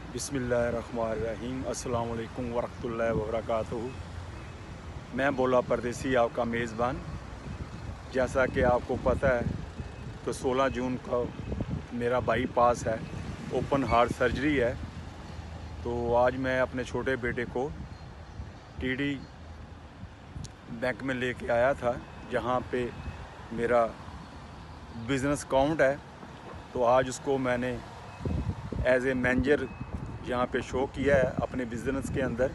बिस्मिल्लाहिर्रहमानिर्रहीम अस्सलाम वालेकुम वरहमतुल्लाहि वबरकातुहू। मैं बोला परदेसी आपका मेज़बान। जैसा कि आपको पता है तो 16 जून को मेरा बाईपास है, ओपन हार्ट सर्जरी है। तो आज मैं अपने छोटे बेटे को टीडी बैंक में लेके आया था, जहाँ पे मेरा बिज़नेस अकाउंट है। तो आज उसको मैंने एज ए मैनेजर यहाँ पे शो किया है अपने बिज़नेस के अंदर,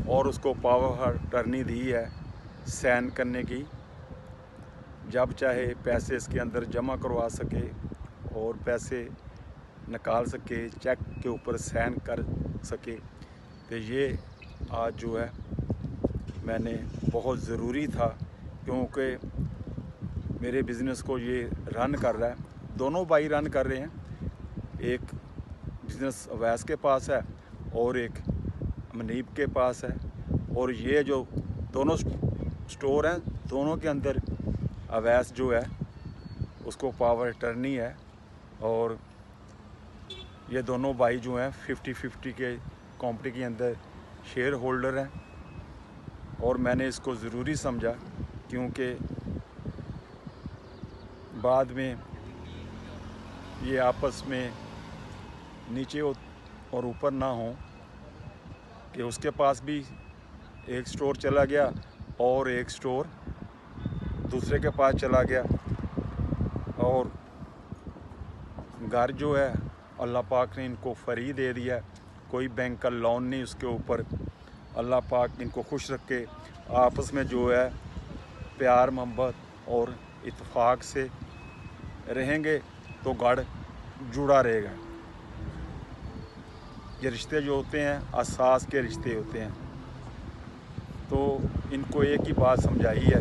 और उसको पावर अटर्नी दी है साइन करने की। जब चाहे पैसे इसके अंदर जमा करवा सके और पैसे निकाल सके, चेक के ऊपर साइन कर सके। तो ये आज जो है मैंने बहुत ज़रूरी था, क्योंकि मेरे बिज़नेस को ये रन कर रहा है। दोनों भाई रन कर रहे हैं। एक बिज़नेस अवैस के पास है और एक मनीब के पास है। और ये जो दोनों स्टोर हैं, दोनों के अंदर अवैस जो है उसको पावर अटर्नी है। और ये दोनों भाई जो हैं 50-50 के कंपनी के अंदर शेयर होल्डर हैं। और मैंने इसको ज़रूरी समझा, क्योंकि बाद में ये आपस में नीचे और ऊपर ना हो, कि उसके पास भी एक स्टोर चला गया और एक स्टोर दूसरे के पास चला गया। और घर जो है अल्लाह पाक ने इनको फ्री दे दिया, कोई बैंक का लोन नहीं उसके ऊपर। अल्लाह पाक इनको खुश रखे, आपस में जो है प्यार मोहब्बत और इत्तेफाक से रहेंगे तो घर जुड़ा रहेगा। ये रिश्ते जो होते हैं एहसास के रिश्ते होते हैं। तो इनको एक ही बात समझाई है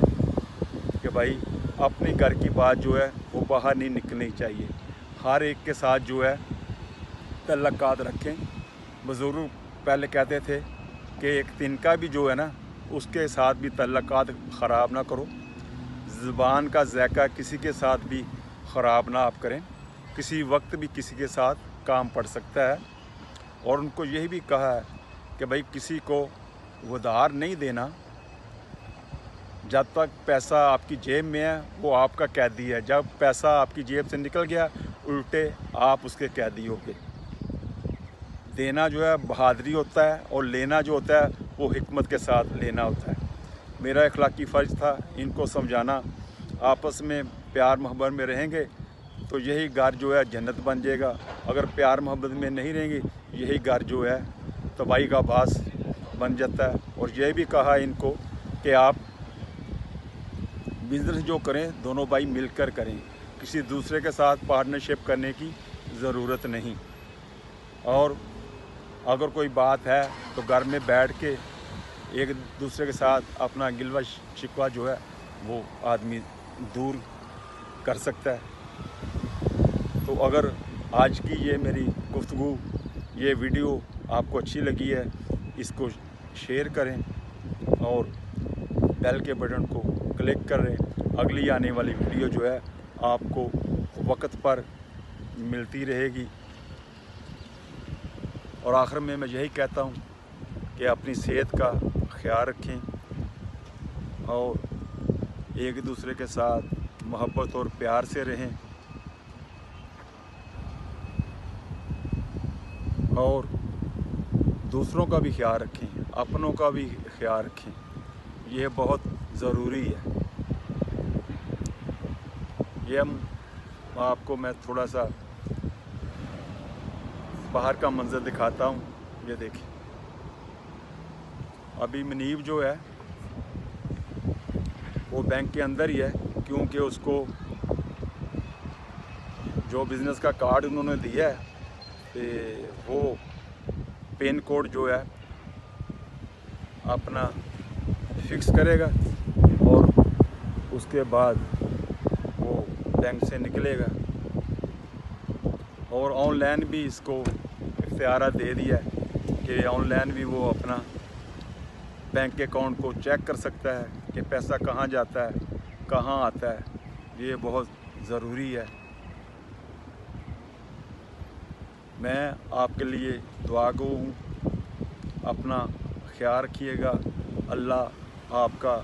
कि भाई अपने घर की बात जो है वो बाहर नहीं निकलनी चाहिए। हर एक के साथ जो है तल्लकात रखें। बुज़ुर्ग पहले कहते थे कि एक तिनका भी जो है ना, उसके साथ भी तल्लकात ख़राब ना करो। ज़ुबान का ज़ायका किसी के साथ भी ख़राब ना आप करें। किसी वक्त भी किसी के साथ काम पड़ सकता है। और उनको यही भी कहा है कि भाई किसी को उधार नहीं देना। जब तक पैसा आपकी जेब में है वो आपका कैदी है। जब पैसा आपकी जेब से निकल गया, उल्टे आप उसके कैदी हो गए। देना जो है बहादुरी होता है, और लेना जो होता है वो हिकमत के साथ लेना होता है। मेरा अखलाकी फ़र्ज़ था इनको समझाना। आपस में प्यार मोहब्बत में रहेंगे तो यही घर जो है जन्नत बन जाएगा। अगर प्यार मोहब्बत में नहीं रहेंगे, यही घर जो है तबाही का बास बन जाता है। और यह भी कहा इनको कि आप बिज़नेस जो करें दोनों भाई मिलकर करें, किसी दूसरे के साथ पार्टनरशिप करने की ज़रूरत नहीं। और अगर कोई बात है तो घर में बैठ के एक दूसरे के साथ अपना गिलवा शिकवा जो है वो आदमी दूर कर सकता है। तो अगर आज की ये मेरी गुफ्तगू, ये वीडियो आपको अच्छी लगी है, इसको शेयर करें और बेल के बटन को क्लिक करें। अगली आने वाली वीडियो जो है आपको वक्त पर मिलती रहेगी। और आखिर में मैं यही कहता हूँ कि अपनी सेहत का ख्याल रखें और एक दूसरे के साथ मोहब्बत और प्यार से रहें। और दूसरों का भी ख्याल रखें, अपनों का भी ख्याल रखें। ये बहुत ज़रूरी है। ये आपको मैं थोड़ा सा बाहर का मंजर दिखाता हूँ। ये देखिए, अभी मनीब जो है वो बैंक के अंदर ही है, क्योंकि उसको जो बिज़नेस का कार्ड उन्होंने दिया है वो पिन कोड जो है अपना फिक्स करेगा और उसके बाद वो बैंक से निकलेगा। और ऑनलाइन भी इसको इख्तियार दे दिया है कि ऑनलाइन भी वो अपना बैंक अकाउंट को चेक कर सकता है कि पैसा कहाँ जाता है, कहाँ आता है। ये बहुत ज़रूरी है। मैं आपके लिए दुआ गो हूँ। अपना ख्याल रखिएगा। अल्लाह आपका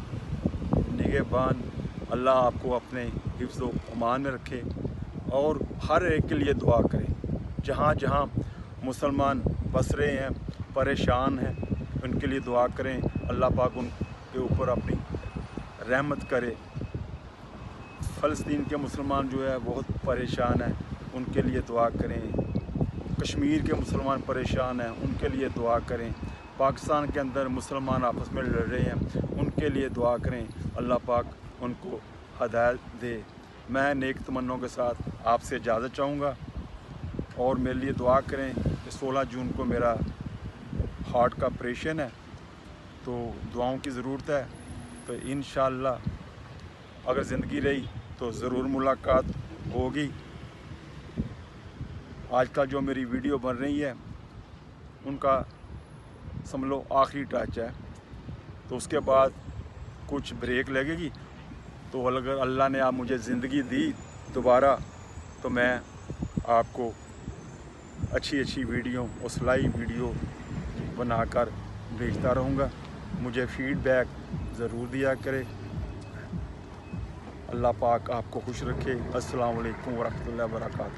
निगहबान, अल्लाह आपको अपने हिफ्ज़ व अमान में रखे और हर एक के लिए दुआ करें। जहाँ जहाँ मुसलमान बस रहे हैं, परेशान हैं, उनके लिए दुआ करें। अल्लाह पाक उनके ऊपर अपनी रहमत करे। फ़लस्तीन के मुसलमान जो है बहुत परेशान हैं, उनके लिए दुआ करें। कश्मीर के मुसलमान परेशान हैं, उनके लिए दुआ करें। पाकिस्तान के अंदर मुसलमान आपस में लड़ रहे हैं, उनके लिए दुआ करें। अल्लाह पाक उनको हदायत दे। मैं नेक तमन्नों के साथ आपसे इजाज़त चाहूँगा और मेरे लिए दुआ करें कि 16 जून को मेरा हार्ट का ऑपरेशन है, तो दुआओं की ज़रूरत है। तो इंशाअल्लाह अगर ज़िंदगी रही तो ज़रूर मुलाकात होगी। आजकल जो मेरी वीडियो बन रही है उनका समझ लो आखिरी टच है, तो उसके बाद कुछ ब्रेक लगेगी। तो अगर अल्लाह ने आप मुझे ज़िंदगी दी दोबारा, तो मैं आपको अच्छी अच्छी वीडियो और सिलाई वीडियो बनाकर भेजता रहूँगा। मुझे फीडबैक ज़रूर दिया करे। अल्लाह पाक आपको खुश रखे। अस्सलाम वालेकुम वरहमतुल्लाहि वबरकातुहू।